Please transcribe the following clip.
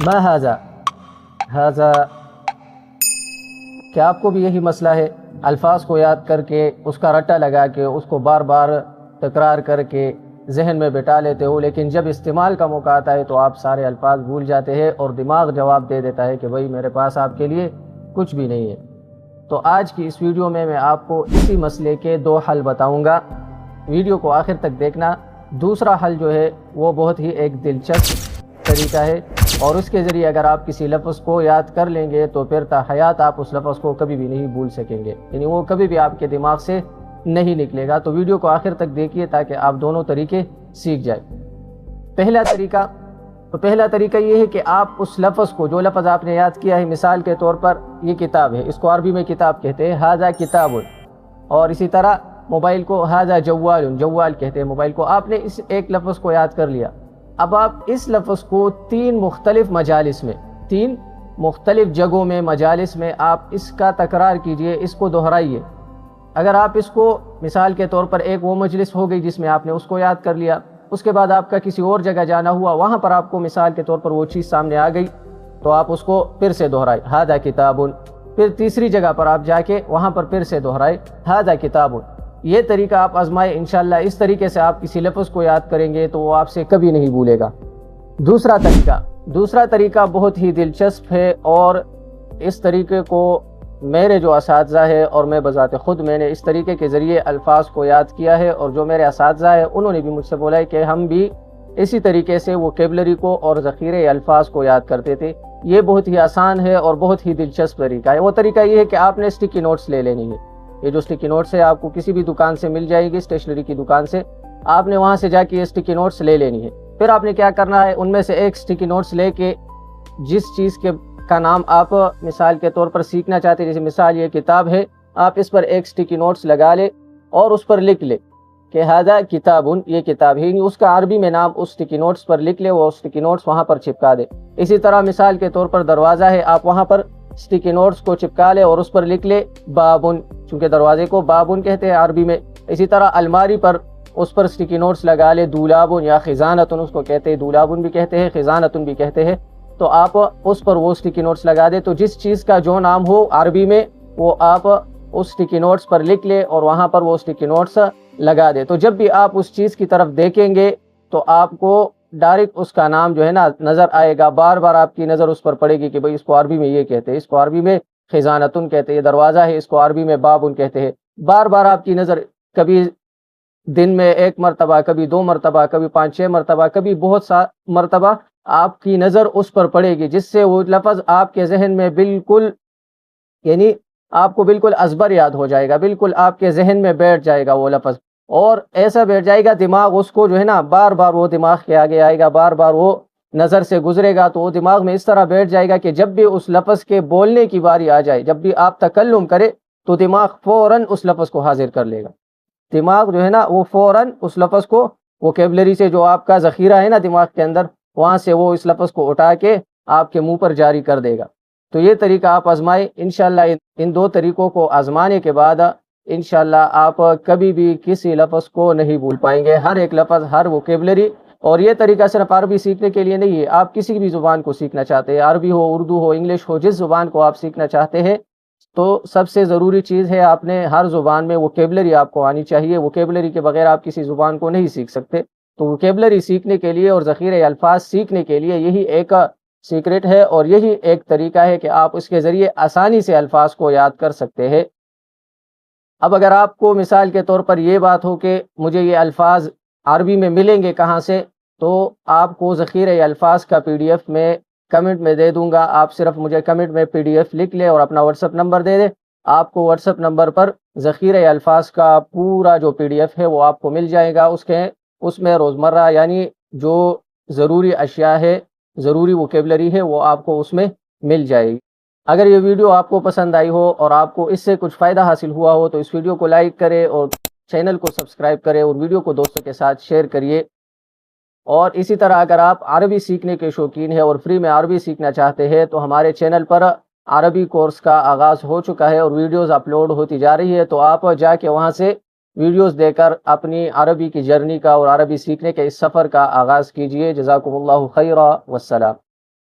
ما هذا هذا کیا آپ کو بھی یہی مسئلہ ہے؟ الفاظ کو یاد کر کے اس کا رٹا لگا کے اس کو بار بار تکرار کر کے ذہن میں بٹھا لیتے ہو، لیکن جب استعمال کا موقع آتا ہے تو آپ سارے الفاظ بھول جاتے ہیں اور دماغ جواب دے دیتا ہے کہ بھائی میرے پاس آپ کے لیے کچھ بھی نہیں ہے۔ تو آج کی اس ویڈیو میں آپ کو اسی مسئلے کے 2 حل بتاؤں گا، ویڈیو کو آخر تک دیکھنا۔ دوسرا حل جو ہے وہ بہت ہی ایک دلچسپ طریقہ ہے، اور اس کے ذریعے اگر آپ کسی لفظ کو یاد کر لیں گے تو پھر تا حیات آپ اس لفظ کو کبھی بھی نہیں بھول سکیں گے، یعنی وہ کبھی بھی آپ کے دماغ سے نہیں نکلے گا۔ تو ویڈیو کو آخر تک دیکھیے تاکہ آپ دونوں طریقے سیکھ جائیں۔ پہلا طریقہ یہ ہے کہ آپ اس لفظ کو، جو لفظ آپ نے یاد کیا ہے، مثال کے طور پر یہ کتاب ہے، اس کو عربی میں کتاب کہتے ہیں، ھذا کتاب، اور اسی طرح موبائل کو ھذا جوال، جوال کہتے ہیں موبائل کو۔ آپ نے اس ایک لفظ کو یاد کر لیا، اب آپ اس لفظ کو 3 مختلف مجالس میں، 3 مختلف جگہوں میں، مجالس میں آپ اس کا تکرار کیجئے، اس کو دہرائیے۔ اگر آپ اس کو مثال کے طور پر ایک وہ مجلس ہو گئی جس میں آپ نے اس کو یاد کر لیا، اس کے بعد آپ کا کسی اور جگہ جانا ہوا، وہاں پر آپ کو مثال کے طور پر وہ چیز سامنے آ گئی تو آپ اس کو پھر سے دہرائے، ھذا کتاب۔ پھر تیسری جگہ پر آپ جا کے وہاں پر پھر سے دہرائے، ھذا کتاب۔ یہ طریقہ آپ آزمائیں، انشاءاللہ اس طریقے سے آپ کسی لفظ کو یاد کریں گے تو وہ آپ سے کبھی نہیں بھولے گا۔ دوسرا طریقہ بہت ہی دلچسپ ہے، اور اس طریقے کو میرے جو اساتذہ ہے اور میں بذات خود میں نے اس طریقے کے ذریعے الفاظ کو یاد کیا ہے، اور جو میرے اساتذہ ہیں انہوں نے بھی مجھ سے بولا ہے کہ ہم بھی اسی طریقے سے ووکیبلری کو اور ذخیرے الفاظ کو یاد کرتے تھے۔ یہ بہت ہی آسان ہے اور بہت ہی دلچسپ طریقہ ہے۔ وہ طریقہ یہ ہے کہ آپ نے اسٹکی نوٹس لے لینی ہے۔ یہ جو اسٹکی نوٹس ہے آپ کو کسی بھی دکان سے مل جائے گی، اسٹیشنری کی دکان سے، آپ نے وہاں سے جا کے یہ اسٹکی نوٹس لے لینی ہے۔ پھر آپ نے کیا کرنا ہے، ان میں سے ایک اسٹکی نوٹس لے کے جس چیز کا نام آپ مثال کے طور پر سیکھنا چاہتے ہیں، جیسے مثال یہ کتاب ہے، آپ اس پر ایک اسٹکی نوٹس لگا لے اور اس پر لکھ لے کہ ھذا کتاب، یہ کتاب ہے، اس کا عربی میں نام اس اسٹکی نوٹس پر لکھ لے، وہ اسٹکی نوٹس وہاں پر چپکا دے۔ اسی طرح مثال کے طور پر دروازہ ہے، آپ وہاں پر اسٹکی نوٹس کو چپکا لے اور اس پر لکھ لے بابن، چونکہ دروازے کو بابن کہتے ہیں عربی میں۔ اسی طرح الماری پر اس پر اسٹکی نوٹس لگا لے دولابن یا خزانتن، اس کو کہتے ہیں، دولابن بھی کہتے ہیں، خزانتن بھی کہتے ہیں۔ تو آپ اس پر وہ اسٹکی نوٹس لگا دے، تو جس چیز کا جو نام ہو عربی میں وہ آپ اس اسٹکی نوٹس پر لکھ لے اور وہاں پر وہ اسٹکی نوٹس لگا دے۔ تو جب بھی آپ اس چیز کی طرف دیکھیں گے تو آپ کو ڈائریکٹ اس کا نام جو ہے نا نظر آئے گا، بار بار آپ کی نظر اس پر پڑے گی کہ بھئی اس کو عربی میں یہ کہتے ہیں، اس کو عربی میں خزانتن کہتے ہیں، یہ دروازہ ہے، اس کو عربی میں بابن کہتے ہیں۔ بار بار آپ کی نظر کبھی دن میں 1 مرتبہ، کبھی 2 مرتبہ، کبھی 5-6 مرتبہ، کبھی بہت سا مرتبہ آپ کی نظر اس پر پڑے گی، جس سے وہ لفظ آپ کے ذہن میں بالکل، یعنی آپ کو بالکل ازبر یاد ہو جائے گا، بالکل آپ کے ذہن میں بیٹھ جائے گا وہ لفظ، اور ایسا بیٹھ جائے گا دماغ اس کو جو ہے نا بار بار وہ دماغ کے آگے آئے گا، بار بار وہ نظر سے گزرے گا، تو وہ دماغ میں اس طرح بیٹھ جائے گا کہ جب بھی اس لفظ کے بولنے کی باری آ جائے، جب بھی آپ تکلم کرے تو دماغ فوراً اس لفظ کو حاضر کر لے گا۔ دماغ جو ہے نا وہ فوراً اس لفظ کو، ووکیبلری سے جو آپ کا ذخیرہ ہے نا دماغ کے اندر، وہاں سے وہ اس لفظ کو اٹھا کے آپ کے منہ پر جاری کر دے گا۔ تو یہ طریقہ آپ آزمائیں، انشاءاللہ ان 2 طریقوں کو آزمانے کے بعد انشاءاللہ آپ کبھی بھی کسی لفظ کو نہیں بھول پائیں گے، ہر ایک لفظ، ہر ووکیبلری۔ اور یہ طریقہ صرف عربی سیکھنے کے لیے نہیں ہے، آپ کسی بھی زبان کو سیکھنا چاہتے ہیں، عربی ہو، اردو ہو، انگلش ہو، جس زبان کو آپ سیکھنا چاہتے ہیں، تو سب سے ضروری چیز ہے آپ نے ہر زبان میں ووکیبلری آپ کو آنی چاہیے۔ ووکیبلری کے بغیر آپ کسی زبان کو نہیں سیکھ سکتے۔ تو ووکیبلری سیکھنے کے لیے اور ذخیرہ الفاظ سیکھنے کے لیے یہی ایک سیکرٹ ہے، اور یہی ایک طریقہ ہے کہ آپ اس کے ذریعے آسانی سے الفاظ کو یاد کر سکتے ہیں۔ اب اگر آپ کو مثال کے طور پر یہ بات ہو کہ مجھے یہ الفاظ عربی میں ملیں گے کہاں سے، تو آپ کو ذخیرہ الفاظ کا PDF میں کمنٹ میں دے دوں گا، آپ صرف مجھے کمنٹ میں PDF لکھ لیں اور اپنا واٹس ایپ نمبر دے دیں، آپ کو واٹس ایپ نمبر پر ذخیرہ الفاظ کا پورا جو PDF ہے وہ آپ کو مل جائے گا۔ اس میں روزمرہ یعنی جو ضروری اشیاء ہے، ضروری ووکیبلری ہے، وہ آپ کو اس میں مل جائے گی۔ اگر یہ ویڈیو آپ کو پسند آئی ہو اور آپ کو اس سے کچھ فائدہ حاصل ہوا ہو تو اس ویڈیو کو لائک کرے اور چینل کو سبسکرائب کرے اور ویڈیو کو دوستوں کے ساتھ شیئر کریے۔ اور اسی طرح اگر آپ عربی سیکھنے کے شوقین ہیں اور فری میں عربی سیکھنا چاہتے ہیں تو ہمارے چینل پر عربی کورس کا آغاز ہو چکا ہے اور ویڈیوز اپلوڈ ہوتی جا رہی ہے، تو آپ جا کے وہاں سے ویڈیوز دے کر اپنی عربی کی جرنی کا اور عربی سیکھنے کے اس سفر کا آغاز کیجئے۔ جزاکم اللہ خیرا، والسلام۔